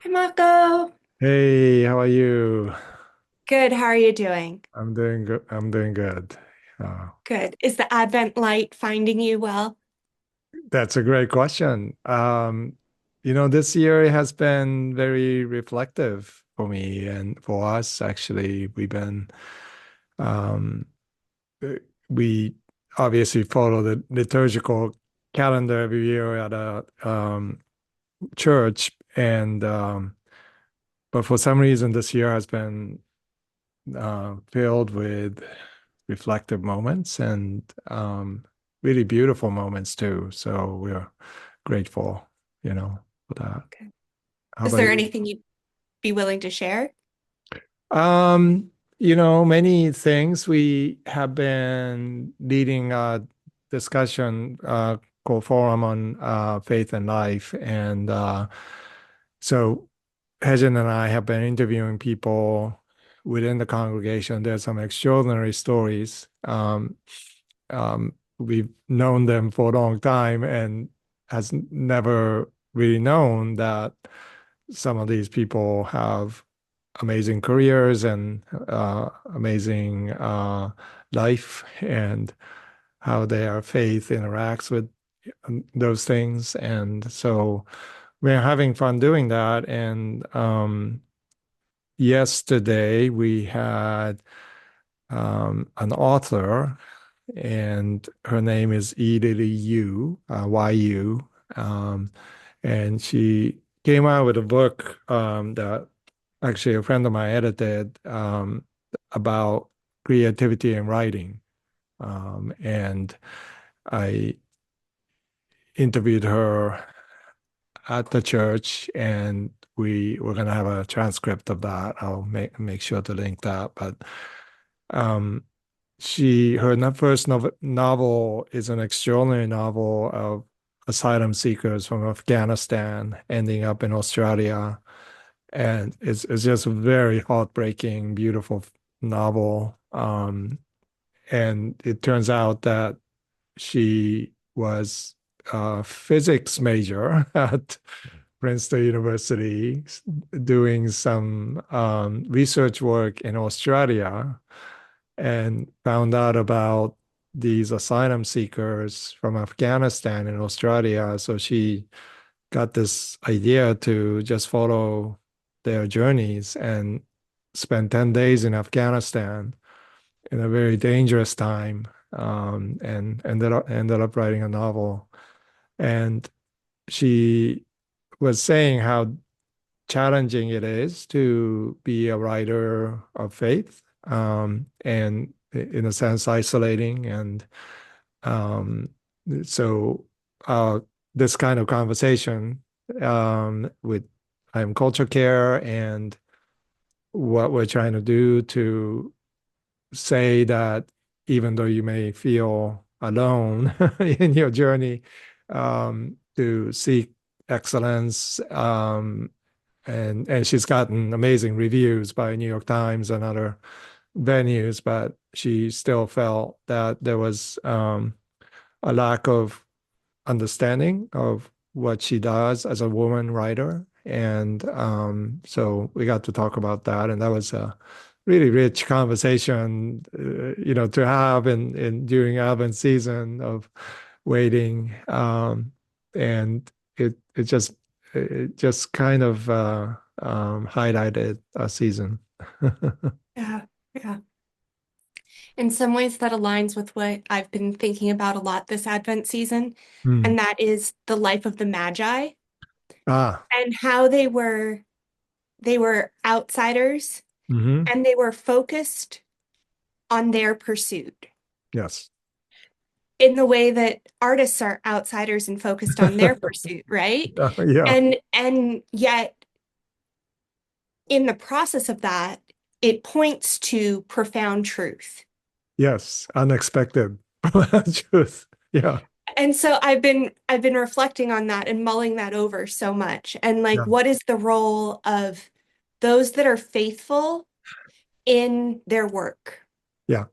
Hi, Mako. Hey, how are you? Good. How are you doing? I'm doing good. I'm doing good. Uh, Good. Is the Advent light finding you well? that's a great question. This year has been very reflective for me and for us, actually. Um, uh, we obviously follow the liturgical calendar every year at a church, but for some reason this year has been filled with reflective moments and really beautiful moments too. So we're grateful, for that. Okay. How Is about there you? anything you'd be willing to share? Um, many things. We have been leading a discussion called Forum on Faith and Life. And so Hejin and I have been interviewing people within the congregation. There's some extraordinary stories. We've known them for a long time and has never really known that some of these people have amazing careers and amazing life and how their faith interacts with those things. And so we're having fun doing that. And yesterday we had an author, and her name is Lily Yu, YU. Um, and she came out with a book that actually a friend of mine edited about creativity and writing. And I interviewed her at the church, and we were going to have a transcript of that. I'll make sure to link that. But um, her first novel is an extraordinary novel of asylum seekers from Afghanistan ending up in Australia. And it's just a very heartbreaking, beautiful novel. And it turns out that she was a physics major at Princeton University doing some research work in Australia and found out about these asylum seekers from Afghanistan in Australia. So she got this idea to just follow their journeys and spend 10 days in Afghanistan in a very dangerous time, and ended up writing a novel. And she was saying how challenging it is to be a writer of faith, and in a sense isolating. And um, so uh, this kind of conversation with culture care and what we're trying to do to say that even though you may feel alone in your journey, to seek excellence, and she's gotten amazing reviews by New York Times and other venues, but she still felt that there was a lack of understanding of what she does as a woman writer. And so we got to talk about that, and that was a really rich conversation, to have in during Advent season of waiting. And it just kind of highlighted a season. Yeah, yeah. In some ways, that aligns with what I've been thinking about a lot this Advent season, Hmm. and that is the life of the Magi Ah, and how they were outsiders hmm. and they were focused on their pursuit Yes. in the way that artists are outsiders and focused on their pursuit, right? Yeah. And yet in the process of that, it points to profound truth. Yes. Unexpected truth. Yeah. And so I've been reflecting on that and mulling that over so much. And like, Yeah. what is the role of those that are faithful in their work? Yeah.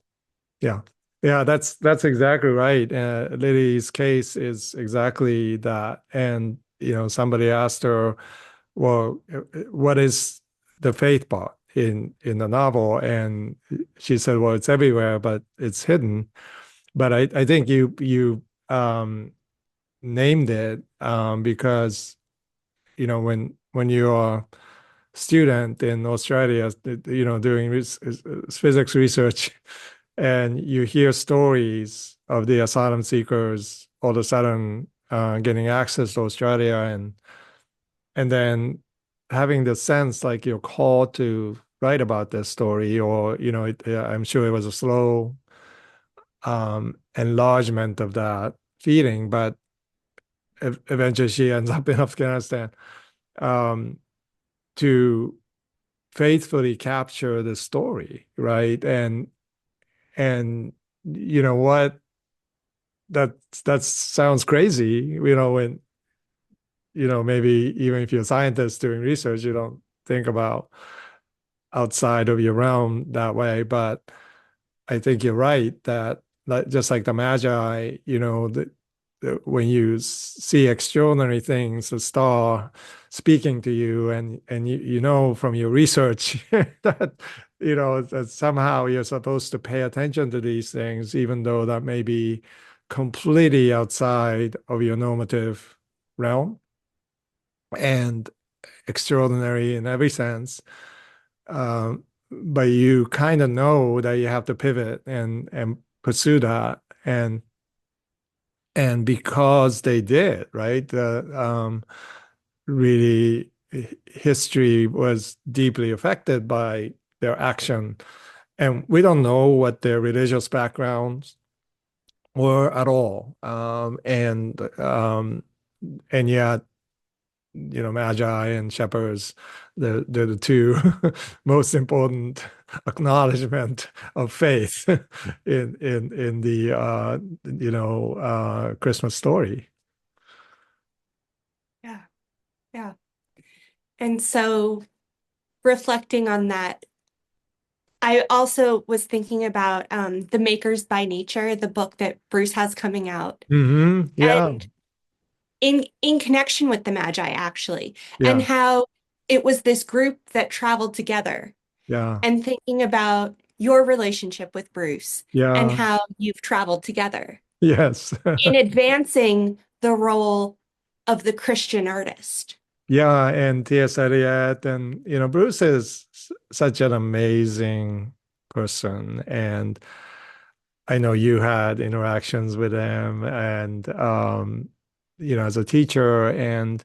Yeah. Yeah, that's exactly right. Lily's case is exactly that. And somebody asked her, well, what is the faith part in the novel? And she said, well, it's everywhere, but it's hidden. But I think you named it because when you're a student in Australia, doing physics research, and you hear stories of the asylum seekers all of a sudden getting access to Australia, and then having the sense like you're called to write about this story, or I'm sure it was a slow enlargement of that feeling, but eventually she ends up in Afghanistan um, to faithfully capture the story, right? And you know what? That sounds crazy, when maybe even if you're a scientist doing research, you don't think about outside of your realm that way. But I think you're right that, just like the Magi, when you see extraordinary things, a star speaking to you, and you know from your research that that somehow you're supposed to pay attention to these things, even though that may be completely outside of your normative realm and extraordinary in every sense. But you kind of know that you have to pivot and pursue that, and because they did, right? Really, history was deeply affected by their action, and we don't know what their religious backgrounds were at all. And yet, magi and shepherds, they're the two most important acknowledgement of faith in the Christmas story. Yeah, yeah. And so reflecting on that, I also was thinking about The Makers by Nature, the book that Bruce has coming out. Yeah, And in connection with the Magi, actually, and yeah, how it was this group that traveled together, yeah, and thinking about your relationship with Bruce and yeah, how you've traveled together yes. in advancing the role of the Christian artist. Yeah, and T.S. Eliot, and Bruce is such an amazing person, and I know you had interactions with him, and as a teacher, and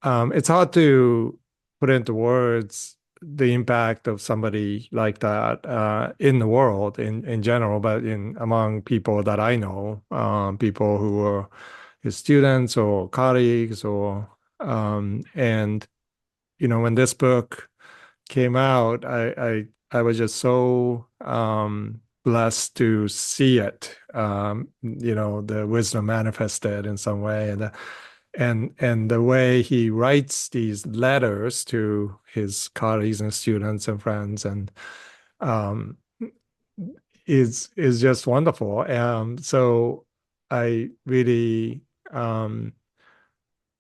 it's hard to put into words the impact of somebody like that in the world in general, but in among people that I know, people who are his students or colleagues, or and when this book came out, I was just so blessed to see it. The wisdom manifested in some way, and the way he writes these letters to his colleagues and students and friends, and um, is just wonderful. So I really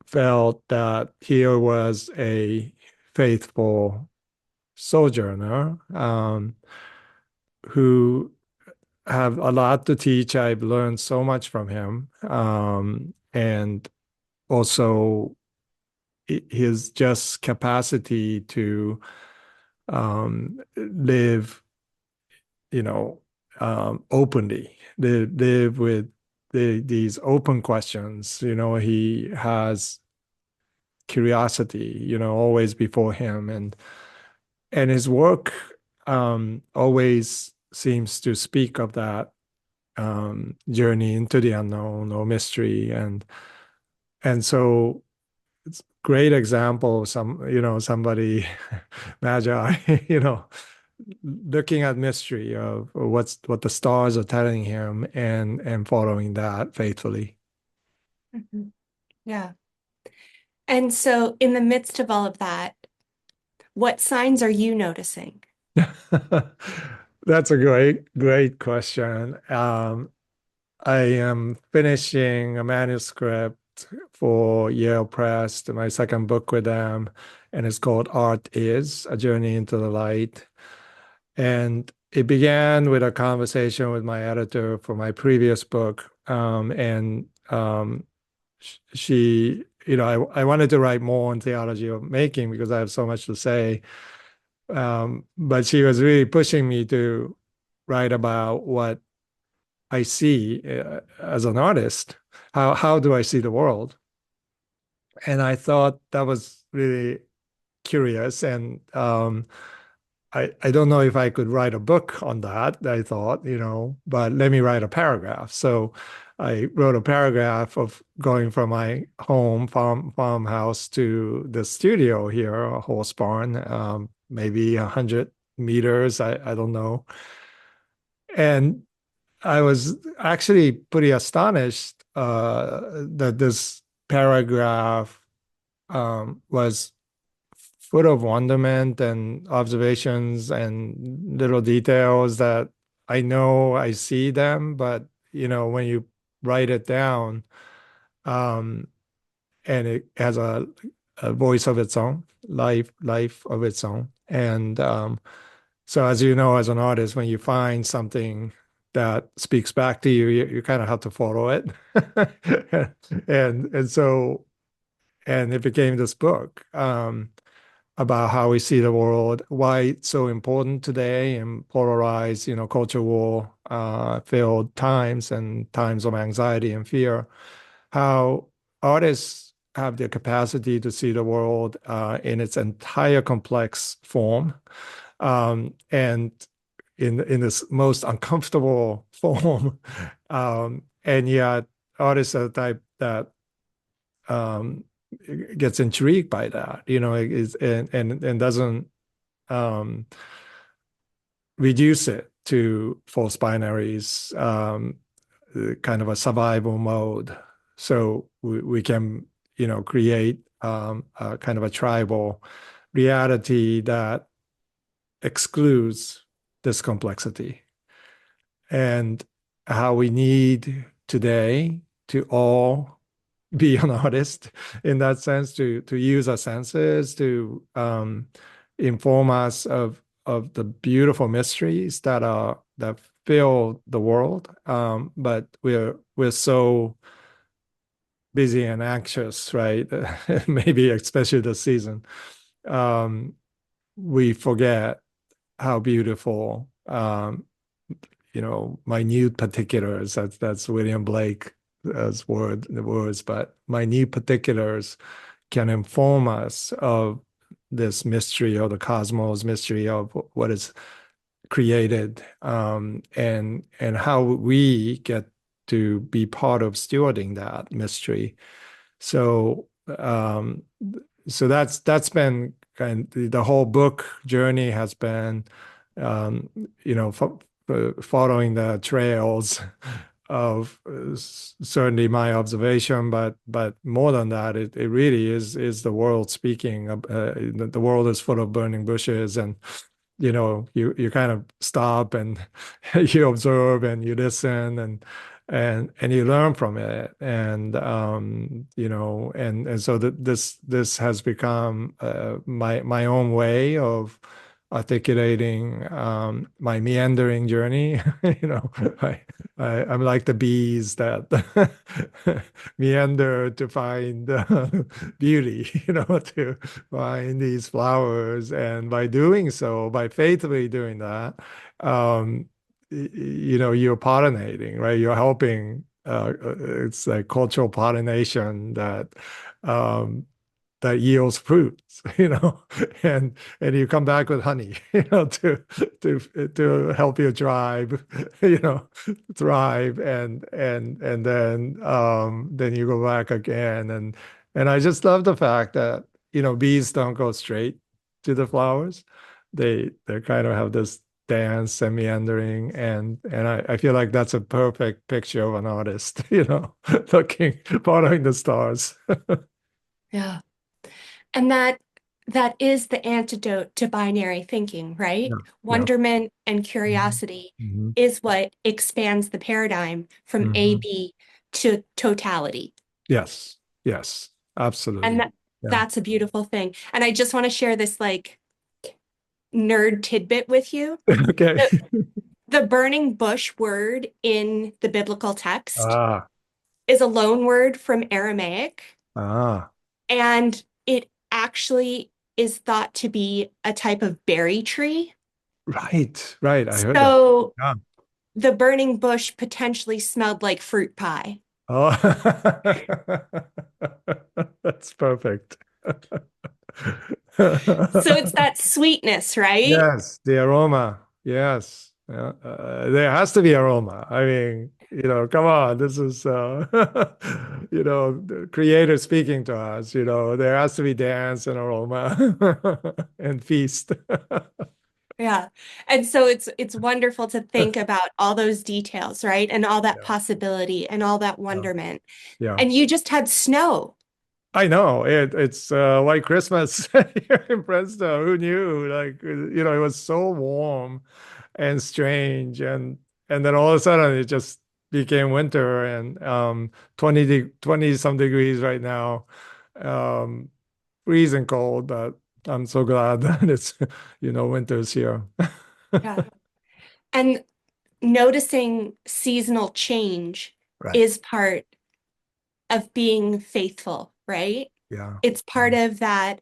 felt that here was a faithful sojourner who have a lot to teach. I've learned so much from him, and also his just capacity to live, openly, live with these open questions. He has curiosity, always before him, and his work always seems to speak of that journey into the unknown or mystery, and so it's a great example of somebody magi, looking at mystery of what the stars are telling him, and following that faithfully. Mhm. Yeah. And so, in the midst of all of that, what signs are you noticing? That's a great question. I am finishing a manuscript for Yale Press, my second book with them, and it's called Art Is, A Journey into the Light. And it began with a conversation with my editor for my previous book. And she, I wanted to write more on theology of making because I have so much to say. But she was really pushing me to write about what I see as an artist. How do I see the world? And I thought that was really curious. And I don't know if I could write a book on that, I thought, but let me write a paragraph. So I wrote a paragraph of going from my home farmhouse to the studio here, a horse barn, maybe 100 meters, I don't know. And I was actually pretty astonished that this paragraph was full of wonderment and observations and little details that I know I see them, but when you write it down, um, and it has a voice of its own, life of its own. And so as you know, as an artist, when you find something that speaks back to you, you kind of have to follow it. And and it became this book. About how we see the world, why it's so important today in polarized, culture war filled times and times of anxiety and fear, how artists have the capacity to see the world in its entire complex form, and in this most uncomfortable form, and yet artists are the type that um, gets intrigued by that, is and doesn't um, reduce it to false binaries, kind of a survival mode. So we can, create a kind of a tribal reality that excludes this complexity, and how we need today to all be an artist in that sense, to use our senses to inform us of the beautiful mysteries that fill the world. But we're so busy and anxious, right? Maybe especially this season. Um, we forget how beautiful, minute particulars. That's William Blake as the words, but minute particulars can inform us of this mystery of the cosmos, mystery of what is created, and how we get to be part of stewarding that mystery. So um, that's been kind of, the whole book journey has been, um, following the trails of certainly my observation, but more than that, it really is the world speaking. The world is full of burning bushes, and you kind of stop and you observe and you listen, and you learn from it, and and so that this has become my own way of articulating my meandering journey. I, I'm like the bees that meander to find beauty, to find these flowers. And by doing so, by faithfully doing that, you're pollinating, right? You're helping. It's like cultural pollination um, that yields fruits, and you come back with honey, to help your tribe, thrive, and then you go back again, and I just love the fact that bees don't go straight to the flowers. They kind of have this dance and meandering, and I feel like that's a perfect picture of an artist, looking, following the stars. Yeah. And that is the antidote to binary thinking, right? Yeah. Yeah. Wonderment and Mhm. curiosity Mhm. is what expands the paradigm from A, Mhm. B to totality. Yes. Yes, And absolutely. Yeah. that's a beautiful thing. And I just want to share this like nerd tidbit with you. Okay. The, the burning bush word in the biblical text Ah, is a loan word from Aramaic, ah, and it actually is thought to be a type of berry tree. right, right. I heard that. So Yeah. the burning bush potentially smelled like fruit pie. Oh, that's perfect. So it's that sweetness, right? Yes, the aroma. Yes. Yeah. There has to be aroma. I mean, come on. This is, the creator speaking to us. There has to be dance and aroma and feast. Yeah. And so it's wonderful to think about all those details, right? And all that Yeah. possibility and all that Yeah. wonderment. Yeah. And you just had snow. I know it's White Christmas here in Princeton. Who knew? Like, it was so warm and strange, and then all of a sudden it just became winter, and 20 some degrees right now, um, freezing cold. But I'm so glad that it's winter's here. Yeah. And noticing seasonal change Right. is part of being faithful, right? Yeah. It's part of that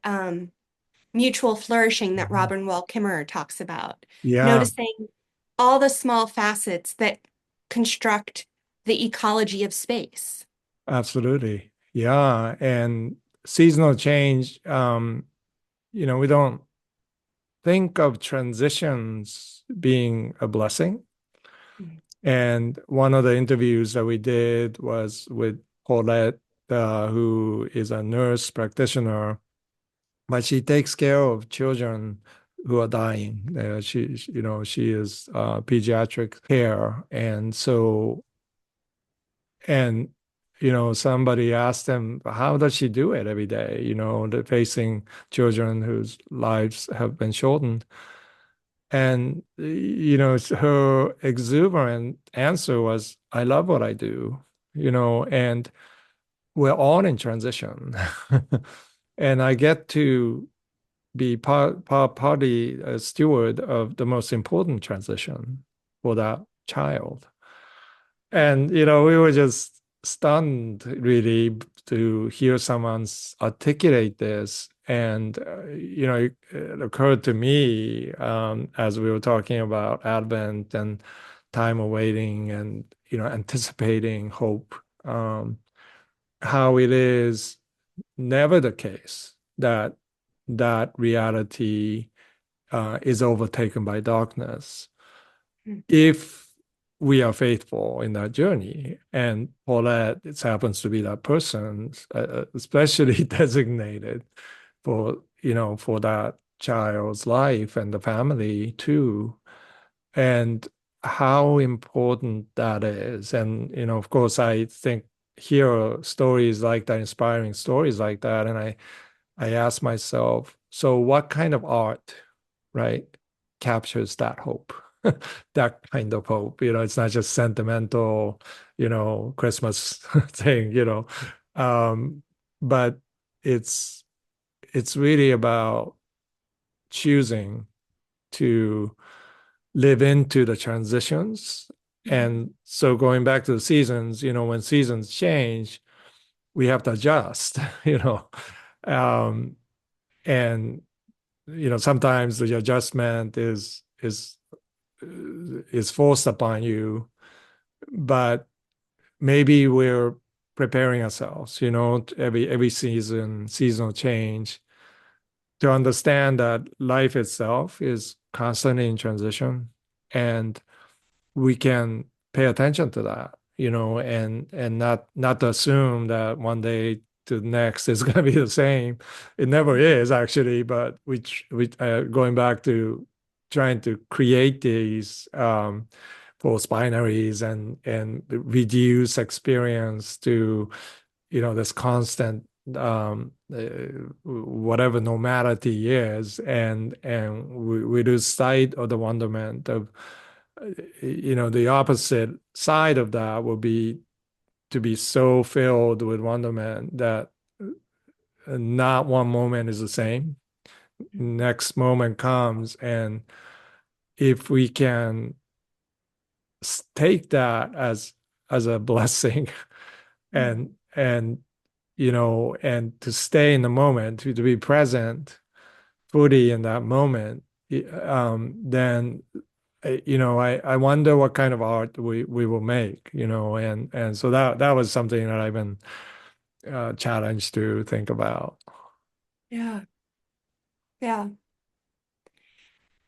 mutual flourishing that Mhm. Robin Wall Kimmerer talks about. Yeah. Noticing all the small facets that construct the ecology of space. Absolutely. Yeah. And seasonal change, we don't think of transitions being a blessing. And one of the interviews that we did was with Paulette, who is a nurse practitioner, but she takes care of children who are dying. She is pediatric care, and so and somebody asked him, how does she do it every day? Facing children whose lives have been shortened. And, her exuberant answer was, I love what I do, and we're all in transition. And I get to be partly a steward of the most important transition for that child. And, we were just stunned really to hear someone's articulate this. And, it occurred to me as we were talking about Advent and time awaiting and, anticipating hope, how it is never the case that that reality is overtaken by darkness if we are faithful in that journey. And Paulette, it happens to be that person, especially designated for that child's life and the family too. And how important that is. And, of course, I think hear stories like that, inspiring stories like that. And I ask myself, so what kind of art, right, captures that hope? That kind of hope. It's not just sentimental, Christmas thing, um, but it's it's really about choosing to live into the transitions. And so going back to the seasons, when seasons change, we have to adjust, um, and sometimes the adjustment is forced upon you, but maybe we're preparing ourselves, every seasonal change to understand that life itself is constantly in transition, and we can pay attention to that, and not to assume that one day to the next is going to be the same. It never is actually, but we going back to trying to create these false binaries and reduce experience to this constant whatever normality is, and we lose sight of the wonderment of the opposite side of that will be to be so filled with wonderment that not one moment is the same. Next moment comes, and if we can take that as a blessing Mm. and and to stay in the moment, to be present fully in that moment, then I wonder what kind of art we will make, and so that was something that I've been challenged to think about. Yeah. Yeah.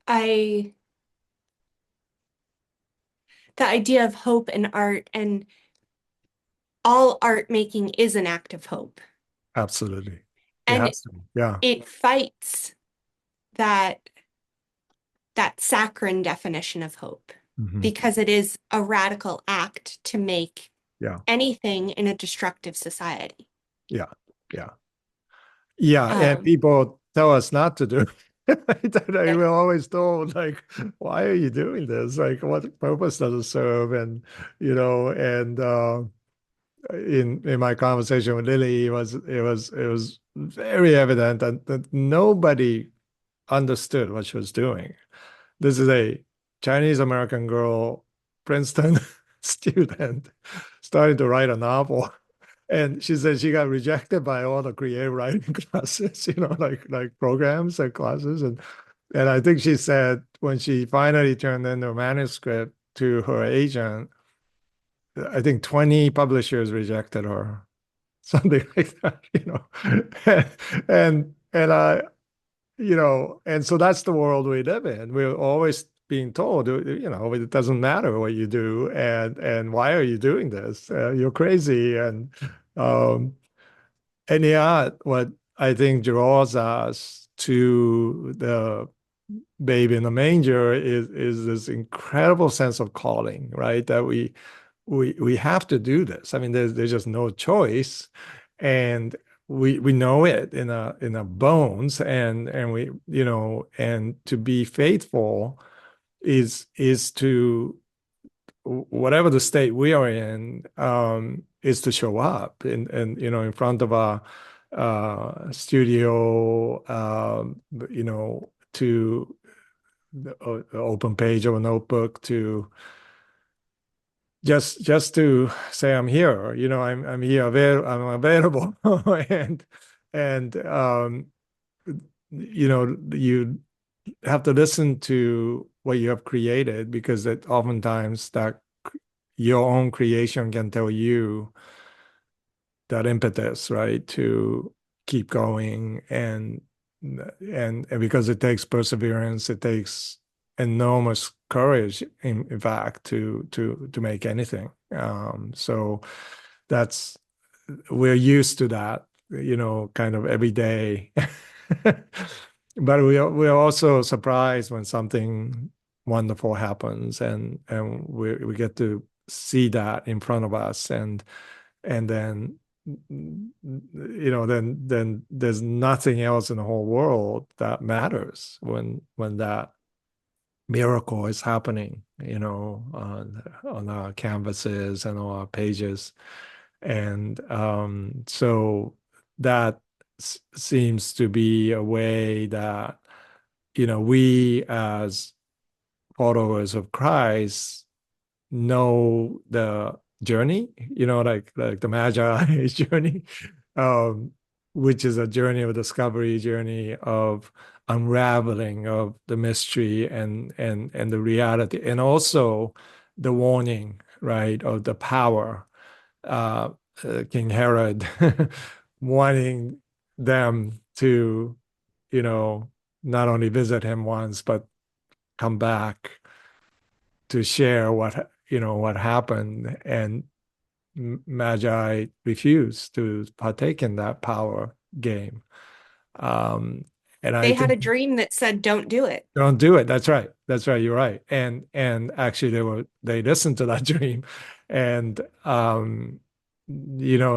I the idea of hope and art and all art making is an act of hope. Absolutely. It And has to be. Yeah. it fights that that saccharine definition of hope Hmm. because it is a radical act to make Yeah. anything in a destructive society. Yeah. Yeah. Yeah. And Um, people tell us not to do that. I yes, will always told, like, why are you doing this? Like, what purpose does it serve? And, in my conversation with Lily, it was very evident that nobody understood what she was doing. This is a Chinese American girl, Princeton student, starting to write a novel. And she said she got rejected by all the creative writing classes, like programs and classes. And I think she said when she finally turned in her manuscript to her agent, I think 20 publishers rejected her, something like that. And and so that's the world we live in. We're always being told, it doesn't matter what you do, and why are you doing this? You're crazy, um, and yeah, what I think draws us to the baby in the manger is this incredible sense of calling, right? That we have to do this. I mean, there's just no choice, and we know it in our bones, and we and to be faithful is to whatever the state we are in, is to show up and in front of a studio, to the open page of a notebook, to just to say I'm here, I'm here, I'm available, and you have to listen to what you have created, because that oftentimes that your own creation can tell you that impetus, right, to keep going. And because it takes perseverance, it takes enormous courage, in fact, to make anything. So that's we're used to that, kind of every day. But we're also surprised when something wonderful happens, and we get to see that in front of us, and then then there's nothing else in the whole world that matters when that miracle is happening, on our canvases and on our pages. And so that seems to be a way that, we as followers of Christ know the journey, like the Magi journey, um, which is a journey of discovery, journey of unraveling of the mystery and the reality, and also the warning, right, of the power. Uh, King Herod wanting them to, you know, not only visit him once, but come back to share what happened. And Magi refused to partake in that power game. Um, and I they had think a dream that said, don't do it. don't do it. That's right. That's right. You're right. And actually they listened to that dream. And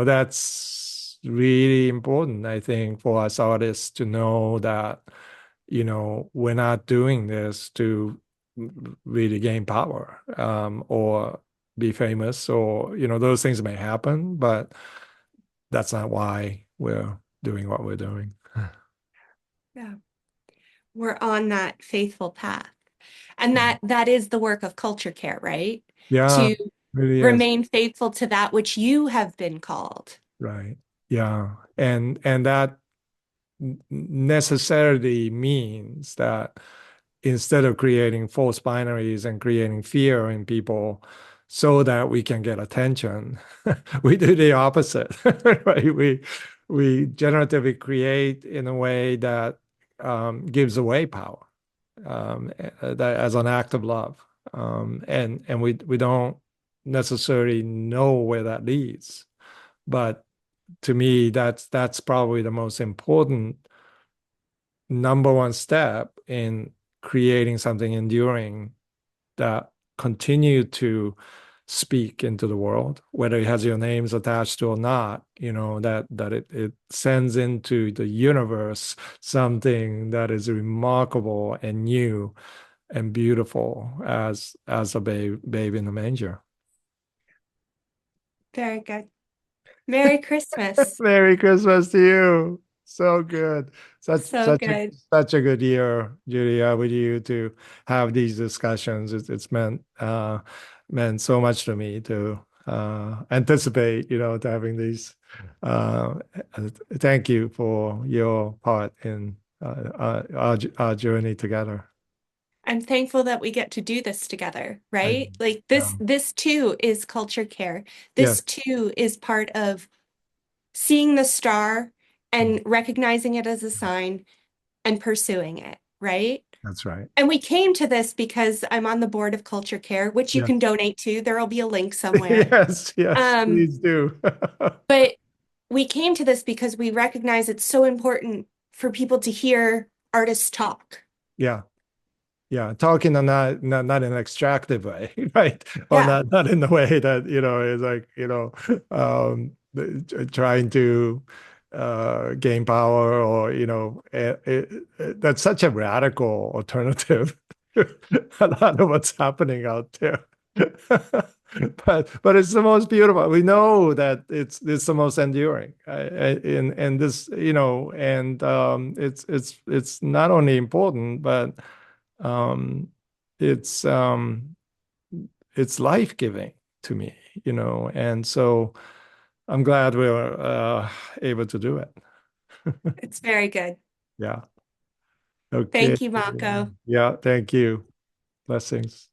that's really important, I think, for us artists to know that, we're not doing this to really gain power, or be famous, or, those things may happen, but that's not why we're doing what we're doing. Yeah. We're on that faithful path. And that is the work of culture care, right? Yeah, To really is. remain faithful to that which you have been called. Right. Yeah. And that necessarily means that instead of creating false binaries and creating fear in people so that we can get attention, we do the opposite. Right? We generatively create in a way that gives away power, that as an act of love. And we don't necessarily know where that leads. But to me, that's probably the most important number one step in creating something enduring that continue to speak into the world, whether it has your names attached to or not, that it sends into the universe something that is remarkable and new and beautiful as a babe in the manger. Very good. Merry Christmas. Merry Christmas to you. So good. Such So such a good. such a good year, Julia, with you to have these discussions. It's meant so much to me to anticipate, to having these. Uh, Thank you for your part in our journey together. I'm thankful that we get to do this together, I, right? Like yeah. this too is culture care. This Yes, too is part of seeing the star mm, and recognizing it as a sign and pursuing it, right? that's right. And we came to this because I'm on the board of Culture Care, which you Yeah. can donate to. There will be a link somewhere. Yes, yes, Um, please do. but we came to this because we recognize it's so important for people to hear artists talk. Yeah. Yeah, talking and not in an extractive way, right? Or Yeah. not in the way that, is like, trying to gain power or, that's such a radical alternative to a lot of what's happening out there. But it's the most beautiful. We know that it's the most enduring. And this, and it's not only important, but um, it's um, it's life-giving to me, and so I'm glad we were able to do it. It's very good. Yeah. Okay. Thank you, Mako. Yeah. Thank you. Blessings.